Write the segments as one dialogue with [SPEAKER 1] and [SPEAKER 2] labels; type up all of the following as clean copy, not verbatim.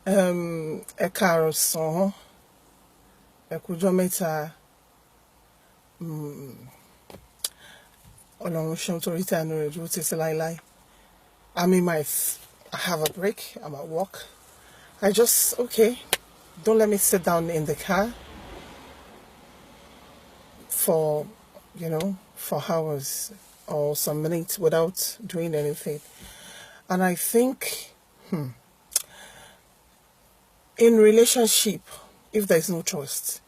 [SPEAKER 1] Ẹ káàárọ̀ sàn, ẹ kújọ́ mẹ́ta, Ọlọ́run ṣeun torí tí àánú rẹ̀ dúró títí láéláé. I have a break, I'm at work. Don't let me sit down in the car for hours or some minutes without doing anything. And I think, in relationship, if there is no trust,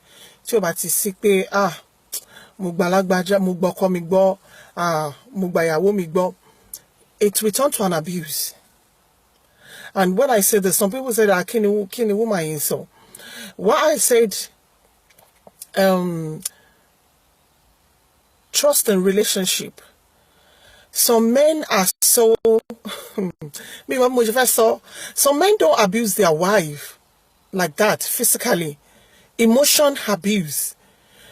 [SPEAKER 1] tí o bá ti sí pé mo gbà lágbájá, mo gbọ́kọ mi gbọ́, mo gbà ìyàwó mi gbọ́, it will turn to an abuse. And when I say this, some people say that kí ni woman yìí sọ. What I said, trust in relationship. Some men are so some men don't abuse their wife like that physically. Emotion abuse.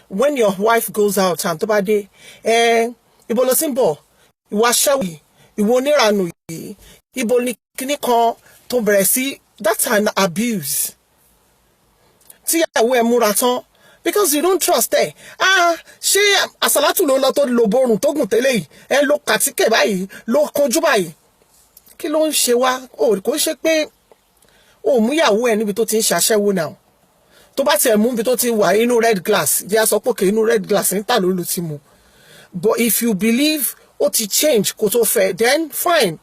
[SPEAKER 1] When your wife goes out and tó bá dé, ibo lo ti ń bọ̀, ìwọ aṣẹ́wó yìí, ìwọ onírànú yìí, ibo ni kíní kan tó bẹ̀rẹ̀ sí, that's an abuse. Tí ìyàwó ẹ múra tán, because you don't trust her. Ṣé àsàlátù ló lọ tó lo borùn tó gùn tẹ́lẹ̀ yìí, lo kàtíkẹ̀ báyìí, lo kojú báyìí. Kí ló ń ṣe wá? Kò ṣe pé mú ìyàwó ẹ níbi tó ti ń ṣaṣẹ́wó náà. Tó bá tiẹ̀ mú níbi tó ti wà inú red glass, jẹ́ sọ pé inú red glass ń tà ló ti mú. But if you believe ó ti change kó tó fẹ́, then fine.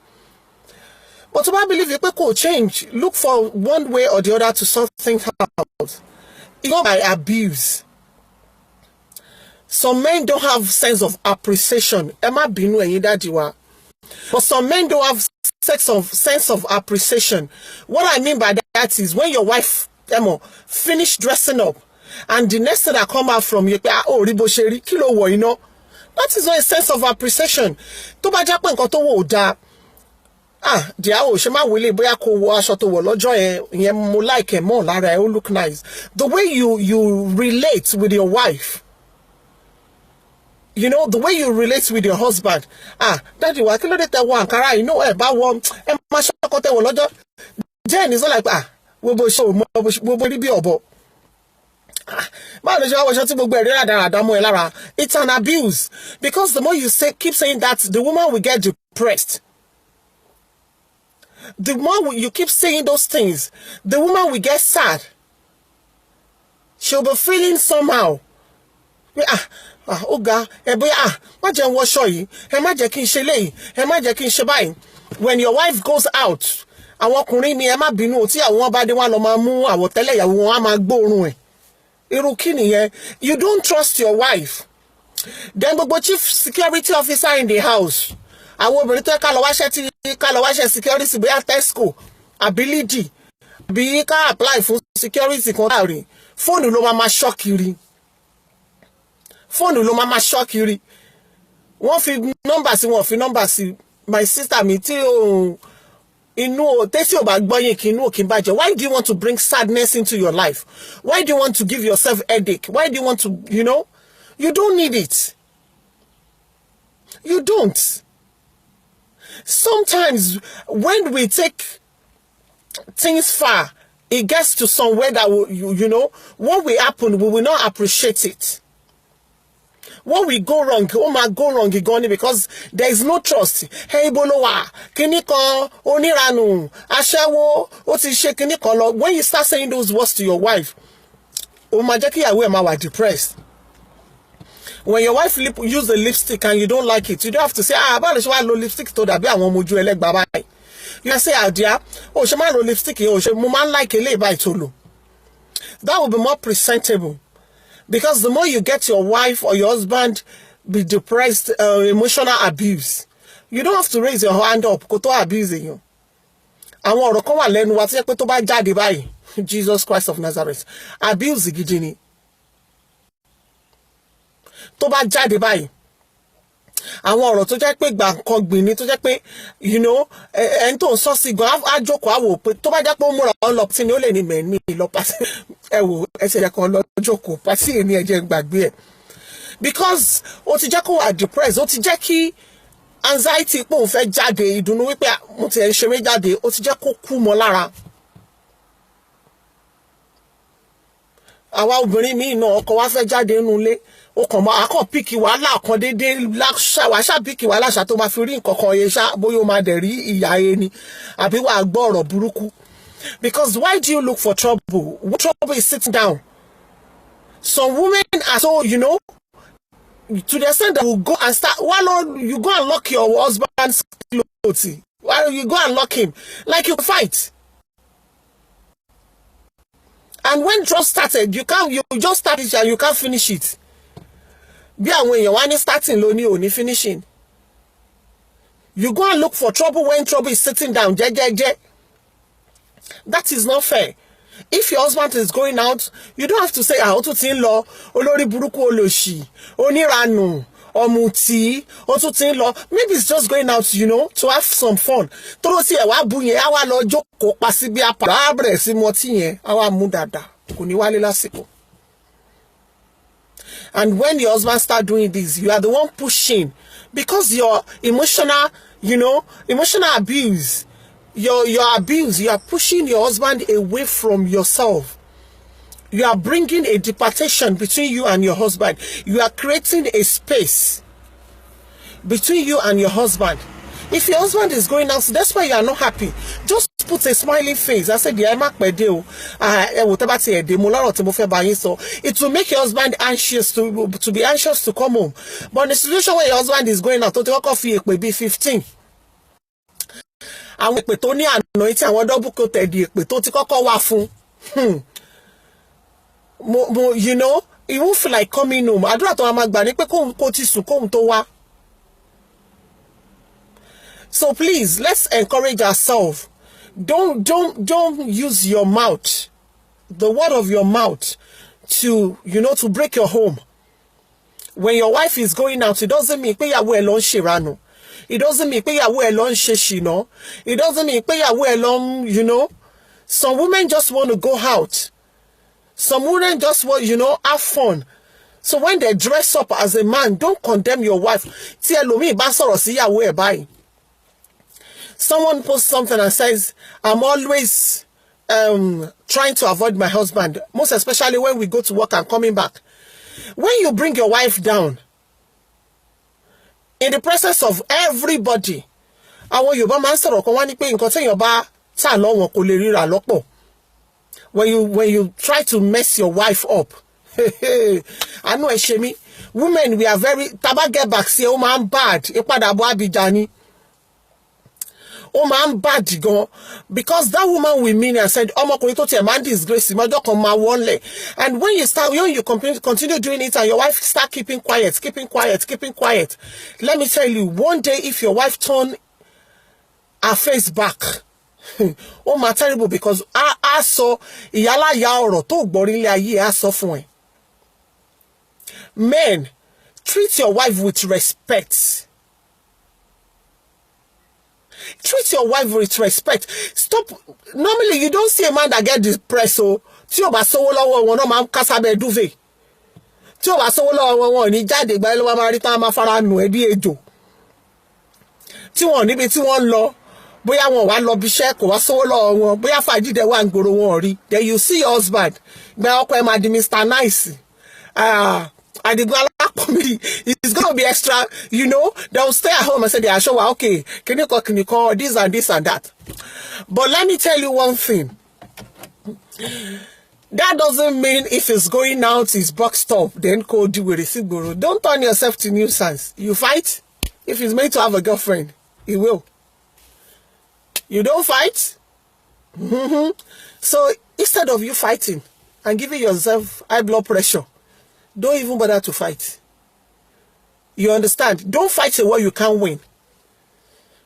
[SPEAKER 1] But tó bá believe pé kò change, look for one way or the other to sort things out. It's not by abuse. Some men don't have sense of appreciation. Ẹ má bínú ẹ̀yin daddy wa. But some men don't have sense of appreciation. What I mean by that is when your wife finish dressing up and the next thing that come out from you, rí bó ṣe rí, kí ló wọ̀ iná. That is not a sense of appreciation. Tó bá jẹ́ pé nǹkan tó wọ̀ ò dáa, díà ṣe má wọlé bóyá kó wọ aṣọ tó wọ̀ lọ́jọ́ yẹn mo like ẹ̀ mọ́ lára ẹ̀, ó look nice. The way you relate with your wife, the way you relate with your husband. Daddy wa kí ló dé tẹ wọ àǹkárá yìí, ẹ bá wọ ẹ má ṣọkọ tẹ wọ lọ́jọ́. Then it's not like gbogbo ṣe gbogbo rí bí ọ̀bọ. Báwo ló ṣe wá wọṣọ tí gbogbo ẹ̀rí rádaràdà mọ́ ẹ lára? It's an abuse, because the more you keep saying that, the woman will get depressed. The more you keep saying those things, the woman will get sad. She'll be feeling somehow. Oga, bóyá má jẹ́ n wọṣọ yìí, ẹ má jẹ́ kí n ṣe léyìí, ẹ má jẹ́ kí n ṣe báyìí. When your wife goes out, àwọn ọkùnrin mi ẹ má bínú tí àwọn bá dé wá lọ máa mú àwọ̀tẹ́lẹ̀ ìyàwó wọn á máa gbóòórùn ẹ̀. Irú kí nìyẹn? You don't trust your wife. Then gbogbo chief security officer in the house, àwọn obìnrin tó ká lọ wáṣẹ́ security bóyá Tesco àbí Lidl àbí ká apply fún security kan láàrin, fóònù ló máa ṣọ́ kiri. Fóònù ló máa ṣọ́ kiri. Wọ́n fi nọ́mbà sí, wọ́n fi nọ́mbà sí. My sister mi tí tẹ́sí ò bá gbọ́yìn kí inú òkè bàjẹ́. Why do you want to bring sadness into your life? Why do you want to give yourself headache? Why do you want to, you don't need it. You don't. Sometimes when we take things far, it gets to somewhere that what will happen, we will not appreciate it. What will go wrong, go wrong again, because there is no trust. Hey bolowa, kiniko, oniranu, aṣẹ́wó, ó ti ṣe kiniko lọ. When you start saying those words to your wife, máa jẹ́ kí ìyàwó ẹ̀ máa wà depressed. When your wife use the lipstick and you don't like it, you don't have to say, báwo ṣe wá lo lipstick tó dàbí àwọn ọmọ ojú ẹlẹ́gbàá báyìí. You can say, dear, ṣe máa lo lipstick yìí, ṣe mo máa ń like eléyìí báyìí tó lò. That will be more presentable. Because the more you get your wife or your husband be depressed, emotional abuse, you don't have to raise your hand up kó tó abuse you. Àwọn ọ̀rọ̀ kan wà lẹ́nu wa tí pé tó bá jáde báyìí, Jesus Christ of Nazareth, abuse gidi ni. Tó bá jáde báyìí, àwọn ọ̀rọ̀ tó jẹ́ pé gbàǹkan gbìn ni, tó jẹ́ pé ẹni tó ń sọ sí gan á jókòó á wò pé tó bá jẹ́ pé ó múra lọ tí ni ó lè ní mẹ́mí lọ pàṣẹ ẹ wò ẹsẹ̀ yẹ kan lọ jókòó pàṣẹ èmi ẹ̀jẹ̀ gbàgbé ẹ̀, because ó ti jẹ́ kó wà depressed, ó ti jẹ́ kí anxiety pé òun fẹ́ jáde, ìdùnnú wípé mo ti ẹ̀ ń ṣeré jáde, ó ti jẹ́ kó kú mọ́ lára. àwa obìnrin míì náà ọkọ wa fẹ́ jáde nínú ilé ó kàn máa akọ píkì wàhálà kan déédéé wàá ṣá píkì wàhálà ṣá tó máa fi rí nǹkan kan yẹn ṣá bóyá ó máa dẹ̀ rí ìyá ẹni àbí wàá gbọ́ ọ̀rọ̀ burúkú. Because why do you look for trouble? What trouble is sitting down? Some women are so, you know, to the extent that you go and start, why not you go and lock your husband's clothes? Why don't you go and lock him? Like you fight. And when trouble started, you just start it and you can't finish it. Be when you're one starting lonely only finishing. You go and look for trouble when trouble is sitting down. That is not fair. If your husband is going out, you don't have to say, Otutin-in-law, olórí burúkú olóṣì, onírànù, ọ̀mùtí, Otutin-in-law. Maybe it's just going out, you know, to have some fun. Toro si e wa bu yẹn, a wá lọ jókòó pa síbi apa. Bá bẹ̀rẹ̀ sí mọtí yẹn, a wá mú dáadáa. Kò ní wálé lásìkò. And when your husband start doing this, you are the one pushing. Because your emotional, you know, emotional abuse, your abuse, you are pushing your husband away from yourself. You are bringing a departation between you and your husband. You are creating a space between you and your husband. If your husband is going out, that's why you are not happy. Just put a smiling face. I said, it will make your husband anxious to be anxious to come home. But in the situation where your husband is going out, to take off it may be 15. Àwọn èpè tó ní anointing àwọn double coated èpè tó ti kọ́kọ́ wá fún you know, he won't feel like coming home. Àdúrà tó máa gbà ní pé kó ti sùn kóhun tó wá. So please, let's encourage ourselves. Don't use your mouth, the word of your mouth, to, you know, to break your home. When your wife is going out, it doesn't mean pé ìyàwó ẹ̀ lọ ń ṣèrànù. It doesn't mean pé ìyàwó ẹ̀ lọ ń ṣe ṣìnà. It doesn't mean pé ìyàwó ẹ̀ lọ ń, you know. Some women just want to go out. Some women just want, you know, have fun. So when they dress up as a man, don't condemn your wife. Tí ẹlòmíì bá sọ̀rọ̀ sí ìyàwó ẹ̀ báyìí. Someone posts something and says, I'm always trying to avoid my husband, most especially when we go to work and coming back. When you bring your wife down, in the presence of everybody, àwọn Yorùbá máa ń sọ̀rọ̀ kan wá ní pé nǹkan téèyàn bá tà lọ́wọ́ kò lè ríra lọ́pọ̀. When you try to mess your wife up, I know Eshemi, women, we are very, taba get back, see, oh man, bad, Abijani. Oh man, bad, go, because that woman with me and said, oh my man disgrace, and when you continue doing it and your wife start keeping quiet, let me tell you, one day if your wife turn her face back, oh my terrible, because I saw ìyálà ya ọ̀rọ̀ tó gbọ́rí ilé ayé I saw fún ẹ. Men, treat your wife with respect. Treat your wife with respect. Stop. Normally, you don't see a man that get depressed. So, tí ó bá sówó lọ́wọ́ wọn náà máa ń kásábẹ́ duvet. Tí ó bá sówó lọ́wọ́ wọn ní jáde ìgbà ló máa rí tán máa fara nù ẹ́ bí ejò. Tí wọ́n níbi tí wọ́n lọ, bóyá wọn wá lọ bí iṣẹ́ kò wá sówó lọ́wọ́ wọn, bóyá fàájì dẹ̀ wà ń gbòòrò wọn rí. Then you see your husband. Gba ọkọ ẹ̀ máa di Mr. Nice. It's going to be extra, you know. They'll stay at home and say, they are sure, okay, can you call this and this and that. But let me tell you one thing. That doesn't mean if it's going out, it's boxed up, then go do with it. Don't turn yourself to nuisance. You fight. If he's meant to have a girlfriend, he will. You don't fight. So instead of you fighting and giving yourself high blood pressure, don't even bother to fight. You understand? Don't fight a war you can't win.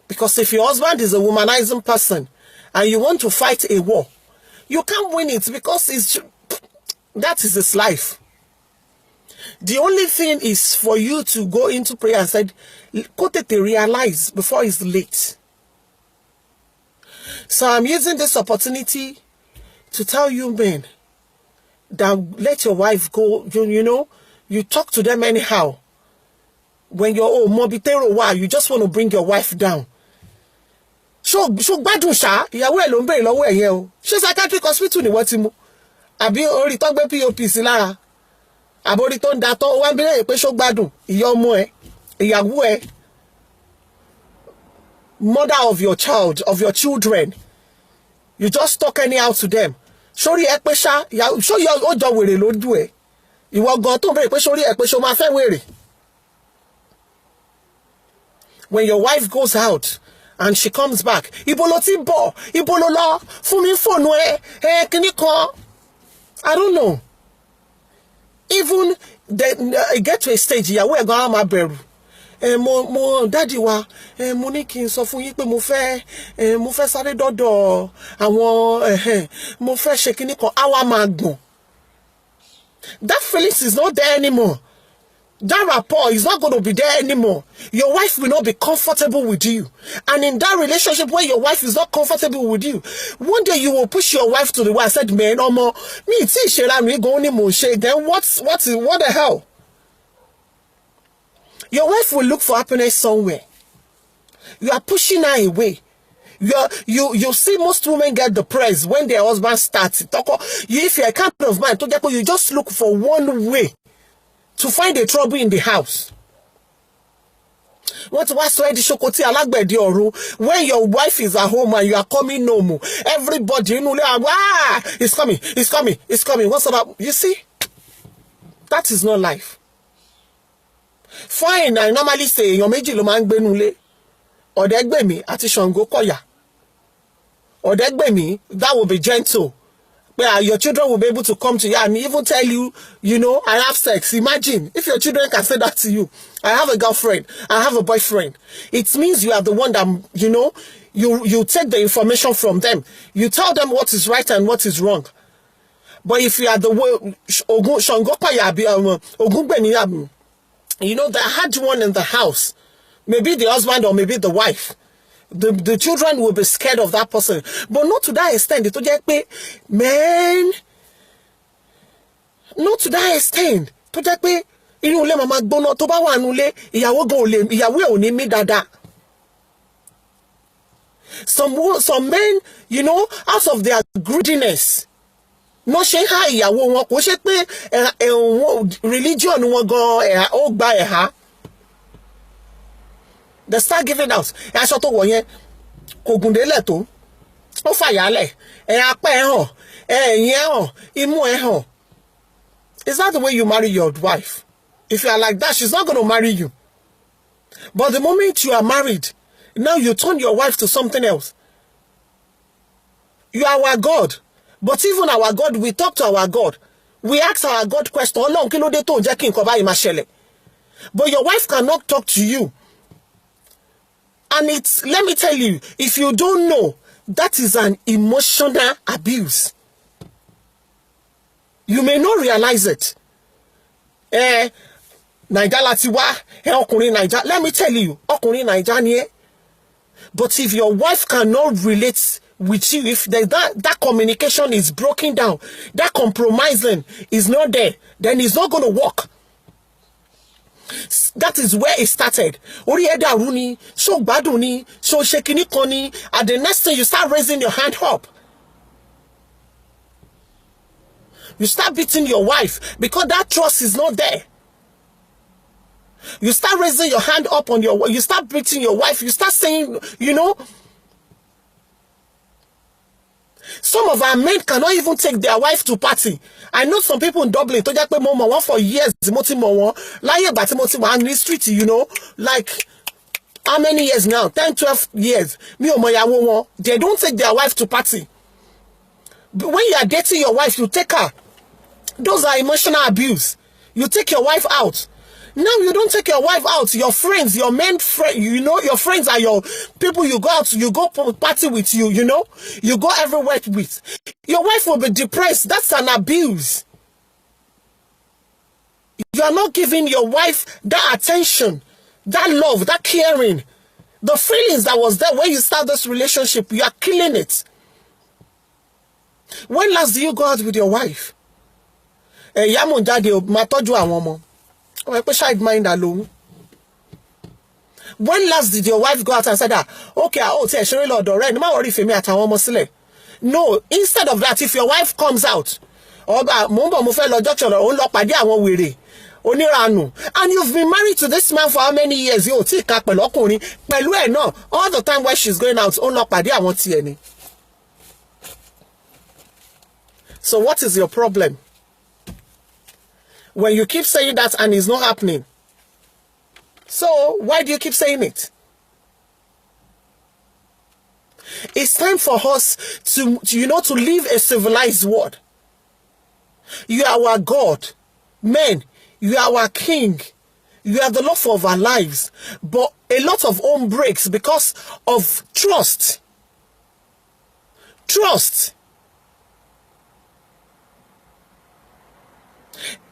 [SPEAKER 1] Because if your husband is a womanizing person and you want to fight a war, you can't win it because that is his life. The only thing is for you to go into prayer and say, realize before it's late. So I'm using this opportunity to tell you men, that let your wife go, you know, you talk to them anyhow. When you're mobitero, why you just want to bring your wife down. So badun sha, ìyàwó ẹ̀ ló ń bèrè lọ́wọ́ ẹ̀ yẹn o. Ṣé psychiatric hospital ni wọ́n ti mú? àbí orí tó gbé POP sí lára àbí orí tó ń da tó wá bí lẹ́yìn pé ṣó gbádùn ìyá ọmọ ẹ ìyàwó ẹ mother of your child of your children you just talk anyhow to them sórí ẹ pé ṣá ṣó yọ ó jọ wèrè lójú ẹ ìwọ gan tó ń bèrè pé sórí ẹ pé ṣó máa fẹ́ wèrè. When your wife goes out and she comes back, ibo lo ti bọ̀, ibo lo lọ, fún mi fóònù ẹ, kíní kan. I don't know. Even get to a stage, ìyàwó ẹ̀ gan á máa bẹ̀rù. Daddy wa, mo ní kí n sọ fún yín pé mo fẹ́ sáré dọ́dọ̀ àwọn, mo fẹ́ ṣe kíní kan, á wá máa gbọ̀n. That feelings is not there anymore. That rapport is not going to be there anymore. Your wife will not be comfortable with you. And in that relationship where your wife is not comfortable with you, one day you will push your wife to the wall and said, man, no more. Me, then what the hell? Your wife will look for happiness somewhere. You are pushing her away. You see most women get depressed when their husband starts. If you're a kind of man, you just look for one way to find the trouble in the house. What was the shokoti alagbedi oru when your wife is at home and you are coming home? Everybody, you know, it's coming, it's coming, it's coming. What's about? You see, that is not life. Fine, I normally say your meji lo man gbenule. Odegbemi ati Shango Koya. Odegbemi, that will be gentle. Where your children will be able to come to you and even tell you, you know, I have sex. Imagine if your children can say that to you. I have a girlfriend. I have a boyfriend. It means you are the one that, you know, you take the information from them. You tell them what is right and what is wrong. But if you are the one, you know, the hard one in the house, maybe the husband or maybe the wife, the children will be scared of that person, but not to that extent. Man, not to that extent. Mama gbóná tó bá wà nulé ìyàwó gan olè ìyàwó ò ní mí dáadáa. Some men, you know, out of their greediness, no ṣe ha ìyàwó wọn kò ṣe pé religion wọn gan ó gba ẹ̀há. They start giving out. Aṣọ tó wọ̀ yẹn kò gùn délẹ̀ tó. Ó fàyàlẹ̀. Apá ẹ̀ hàn. Ẹ̀yìn ẹ̀ hàn. Imú ẹ̀ hàn. Is that the way you marry your wife? If you are like that, she's not going to marry you. But the moment you are married, now you turn your wife to something else. You are our God. But even our God, we talk to our God. We ask our God question. Ọlọ́run kí ló dé tó jẹ́ kí nǹkan báyìí máa ṣẹlẹ̀? But your wife cannot talk to you. And let me tell you, if you don't know, that is an emotional abuse. You may not realize it. Naija láti wá, ọkùnrin Naija. Let me tell you, ọkùnrin Naija ni ẹ́. But if your wife cannot relate with you, if that communication is broken down, that compromising is not there, then it's not going to work. That is where it started. Orí ẹ dàrú ni, ṣó gbádùn ni, ṣó ṣe kíní kan ni, and the next thing you start raising your hand up. You start beating your wife because that trust is not there. You start raising your hand up on you start beating your wife, you start saying, you know, some of our men cannot even take their wife to party. I know some people in Dublin, tó jẹ́ pé mo mọ̀ wọ́n for years, mo ti mọ̀ wọ́n, láyé ìgbà tí mo ti wà ní street, you know, like, how many years now? 10, 12 years. Mi ò mọ̀ ìyàwó wọn. They don't take their wife to party. But when you are dating your wife, you take her. Those are emotional abuse. You take your wife out. Now you don't take your wife out. Your friends, your men friends, you know, your friends are your people you go out, you go party with, you know, you go everywhere with. Your wife will be depressed. That's an abuse. You are not giving your wife that attention, that love, that caring. The feelings that was there when you start this relationship, you are killing it. When last do you go out with your wife? Ìyá mò ń jáde o, máa tọ́jú àwọn ọmọ. Ó pé child mind alone. When last did your wife go out and say that, okay, ti ẹ ṣeré lọ́dọ̀ rẹ̀, ní má worry fèmí àtàwọn ọmọ sílẹ̀? No, instead of that, if your wife comes out, Oba mo nbo mo fẹ́ lọ junction ó lọ pàdé àwọn wèrè onírànù. And you've been married to this man for how many years? You ti ka pẹ̀lú ọkùnrin pẹ̀lú ẹ̀ náà all the time when she's going out ó lọ pàdé àwọn tiẹ̀ ni. So what is your problem? When you keep saying that and it's not happening. So why do you keep saying it? It's time for us to to live a civilized world. You are our God. Men, you are our king. You are the love of our lives. But a lot of home breaks because of trust. Trust.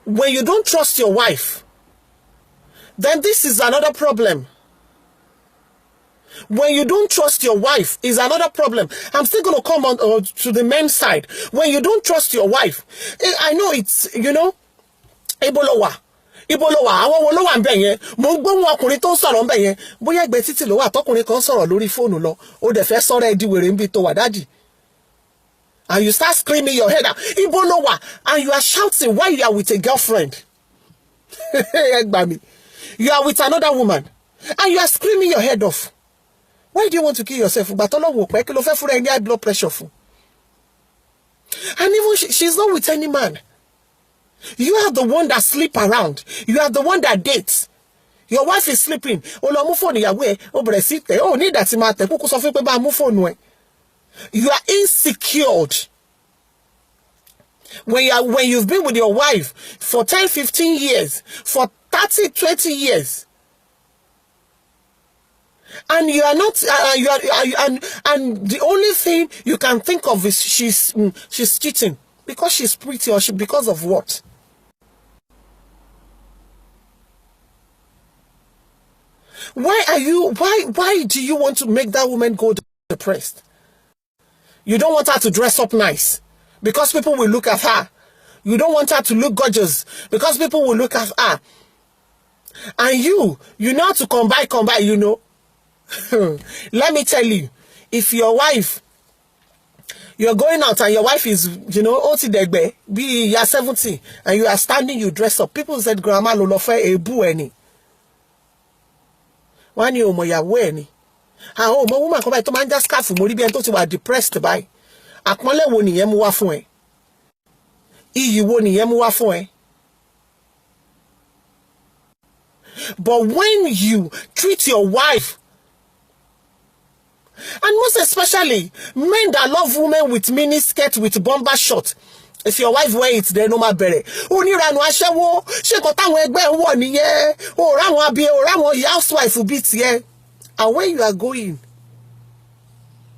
[SPEAKER 1] When you don't trust your wife, then this is another problem. When you don't trust your wife is another problem. I'm still going to come on to the men's side. When you don't trust your wife, I know it's, Ibolowa, àwọn wo ló wà ńbẹ̀ yẹn. Mo gbọ́ wọn ọkùnrin tó sọ̀rọ̀ ńbẹ̀ yẹn. Bóyá ẹgbẹ́ títì ló wà tọkùnrin kan sọ̀rọ̀ lórí fóònù lọ. Ó dẹ̀ fẹ́ sọ̀rọ̀ ẹ di wèrè ńbi tó wà daddy. And you start screaming your head out. Ibolowa, and you are shouting while you are with a girlfriend. You are with another woman. And you are screaming your head off. Why do you want to kill yourself? But high blood pressure. And even she's not with any man. You are the one that sleep around. You are the one that dates. Your wife is sleeping. You are insecure. When you've been with your wife for 10, 15 years, for 30, 20 years, and you are not, and the only thing you can think of is she's cheating because she's pretty, or because of what? Why do you want to make that woman go depressed? You don't want her to dress up nice because people will look at her. You don't want her to look gorgeous because people will look at her. And you know how to combine, Let me tell you, if your wife, you're going out and your wife is, Otidegbe, you're 70 and you are standing, you dress up. People said, Grandma Lolofe ebu eni. Wani omo ya weni. Mo woman kan báyìí tó máa ń já scarf mo rí bí ẹni tó ti wà depressed báyìí. Àpọ́nlé wo nìyẹn mú wá fún ẹ? Iyì wo nìyẹn mú wá fún ẹ? But when you treat your wife, and most especially men that love women with mini skirt with bomber short, if your wife wear it, then no matter. Onírànú aṣẹ́wó, ṣé kò táwọn ẹgbẹ́ ń wọ̀ nìyẹn? Ó ráwọn abiyẹ, ó ráwọn housewife bí tiẹ̀. And when you are going,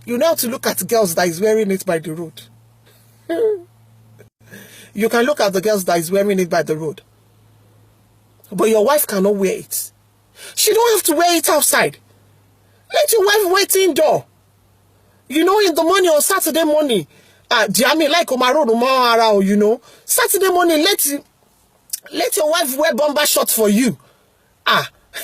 [SPEAKER 1] you know to look at girls that is wearing it by the road. You can look at the girls that is wearing it by the road. But your wife cannot wear it. She don't have to wear it outside. Let your wife wait indoor. In the morning or Saturday morning, like Omaro, Saturday morning, let your wife wear bomber shorts for you.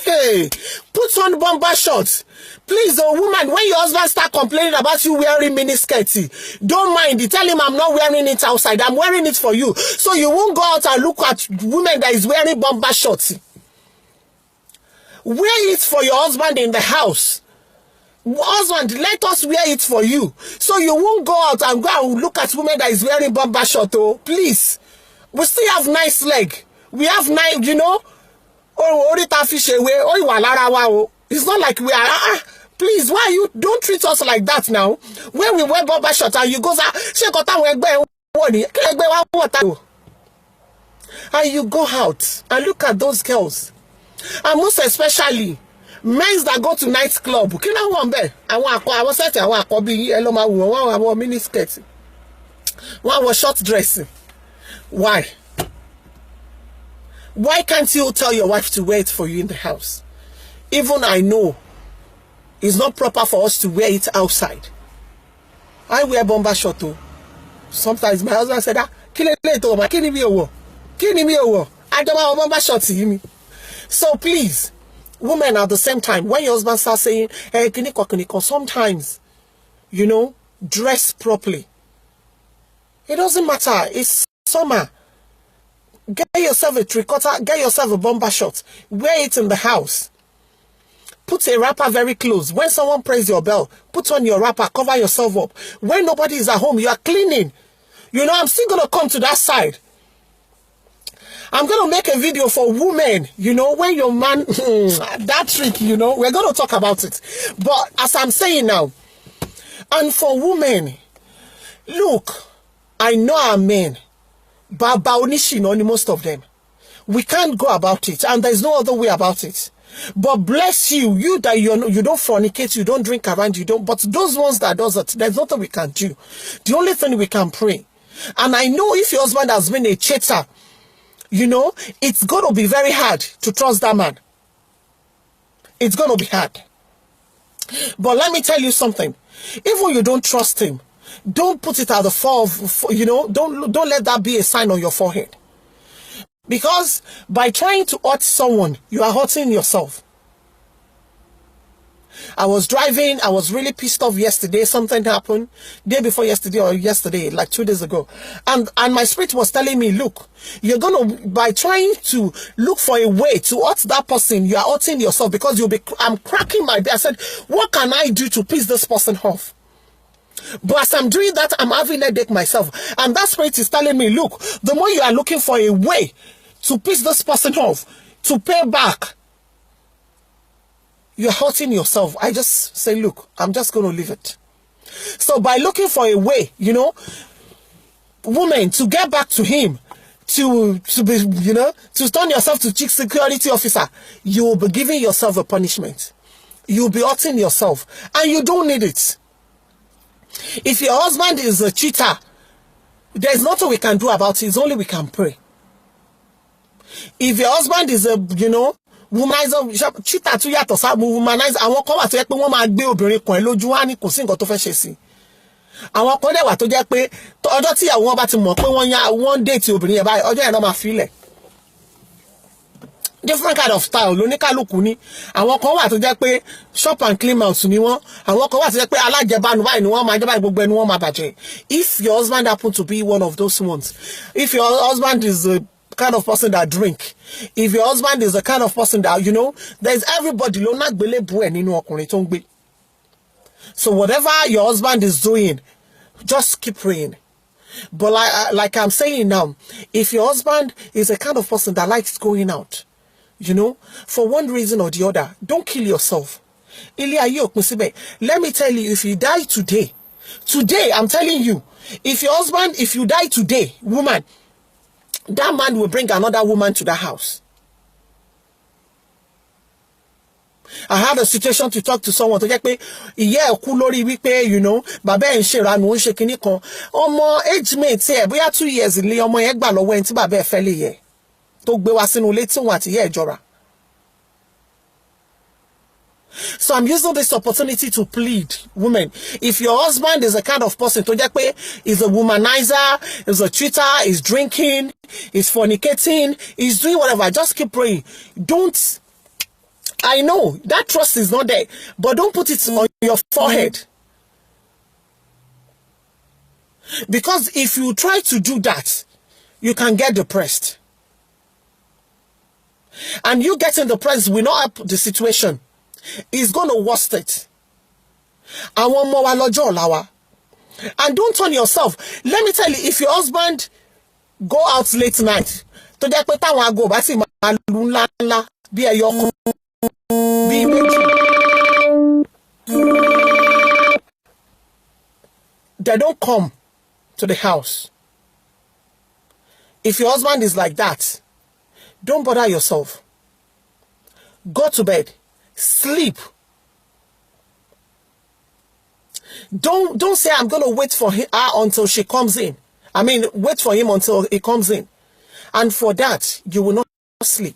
[SPEAKER 1] Hey, put on bomber shorts. Please, woman, when your husband start complaining about you wearing mini skirts, don't mind. Tell him I'm not wearing it outside. I'm wearing it for you. So you won't go out and look at women that is wearing bomber shorts. Wear it for your husband in the house. Husband, let us wear it for you. So you won't go out and go and look at women that is wearing bomber shorts. Oh, please. We still have nice leg. We have nice, it's not like we are, please, why you don't treat us like that now? When we wear bomber shorts and you go, and you go out and look at those girls. And most especially, men that go to nightclub. I was saying, I want mini skirts. One was short dressing. Why? Why can't you tell your wife to wear it for you in the house? Even I know it's not proper for us to wear it outside. I wear bomber short too. Sometimes my husband said, I don't bomber short. So please, women at the same time, when your husband starts saying, hey, sometimes, dress properly. It doesn't matter. It's summer. Get yourself a tricorder, get yourself a bomber shot. Wear it in the house. Put a wrapper very close. When someone prays your bell, put on your wrapper, cover yourself up. When nobody is at home, you are cleaning. You know, I'm still going to come to that side. I'm going to make a video for women, you know, when your man, that trick, you know, we're going to talk about it. But as I'm saying now, and for women, look, I know our men, but most of them, we can't go about it, and there's no other way about it. But bless you, you that you don't fornicate, you don't drink around, you don't, but those ones that does it, there's nothing we can do. The only thing we can pray. And I know if your husband has been a cheater, you know, it's going to be very hard to trust that man. It's going to be hard. But let me tell you something. Even you don't trust him, don't put it at the fore of, you know, don't let that be a sign on your forehead. Because by trying to hurt someone, you are hurting yourself. I was driving, I was really pissed off yesterday. Something happened day before yesterday or yesterday, like 2 days ago. And my spirit was telling me, look, you're going to, by trying to look for a way to hurt that person, you are hurting yourself, because I'm cracking my beard. I said, what can I do to piss this person off? But as I'm doing that, I'm having a headache myself. And that spirit is telling me, look, the more you are looking for a way to piss this person off, to pay back, you're hurting yourself. I just say, look, I'm just going to leave it. So by looking for a way, you know, woman, to get back to him, to be, you know, to turn yourself to chief security officer, you will be giving yourself a punishment. You'll be hurting yourself, and you don't need it. If your husband is a cheater, there's nothing we can do about it. It's only we can pray. If your husband is a, you know, womanizer, cheater to yàtọ̀ sa womanizer, àwọn kan wà tó jẹ́ pé wọ́n máa gbé obìnrin kan lójú wá ní kò sí nǹkan tó fẹ́ ṣe sí. Àwọn kan dẹ̀ wà tó jẹ́ pé ọjọ́ tí àwọn bá ti mọ̀ pé wọ́n date obìnrin yẹn báyìí, ọjọ́ yẹn náà máa filẹ̀. Different kind of style lóníkálùkù ní. Àwọn kan wà tó jẹ́ pé shop and clean mouth ni wọ́n. Àwọn kan wà tó jẹ́ pé alájẹbánu báyìí ni wọ́n máa jẹ́ báyìí gbogbo ẹni wọ́n máa bàjẹ́. If your husband happen to be one of those ones, if your husband is a kind of person that drink, if your husband is the kind of person that, you know, there's everybody ló ná gbélébùú ẹ̀ nínú ọkùnrin tó ń gbé. So whatever your husband is doing, just keep praying. But like I'm saying now, if your husband is a kind of person that likes going out, you know, for one reason or the other, don't kill yourself. Let me tell you, if you die today, I'm telling you, if you die today, woman, that man will bring another woman to the house. I had a situation to talk to someone to get me, yeah, kulori wípé, you know, bàbá ẹ̀ ń ṣèrànù ń ṣe kinní kan. Ọmọ age mate ẹ̀ bóyá 2 years ilé ọmọ yẹn gbà lọ́wọ́ ẹni tí bàbá ẹ̀ fẹ́ lè yẹ. Tó gbé wá sínú ilé tí òun àti ìyá ẹ̀ jọra. So I'm using this opportunity to plead, women, if your husband is a kind of person to jẹ́ pé is a womanizer, is a cheater, is drinking, is fornicating, is doing whatever, just keep praying. Don't, I know that trust is not there, but don't put it on your forehead. Because if you try to do that, you can get depressed. And you getting depressed will not help the situation. It's going to worsen it. Àwọn ọmọ wa lọ́jọ́ ọ̀la wa. And don't turn yourself. Let me tell you, if your husband go out late night, tó jẹ́ pé táwọn aago bá sì máa lu ńlá ńlá bí ẹyọ kan bí méjì, they don't come to the house. If your husband is like that, don't bother yourself. Go to bed. Sleep. Don't say I'm going to wait for her until she comes in. I mean, wait for him until he comes in. And for that, you will not sleep.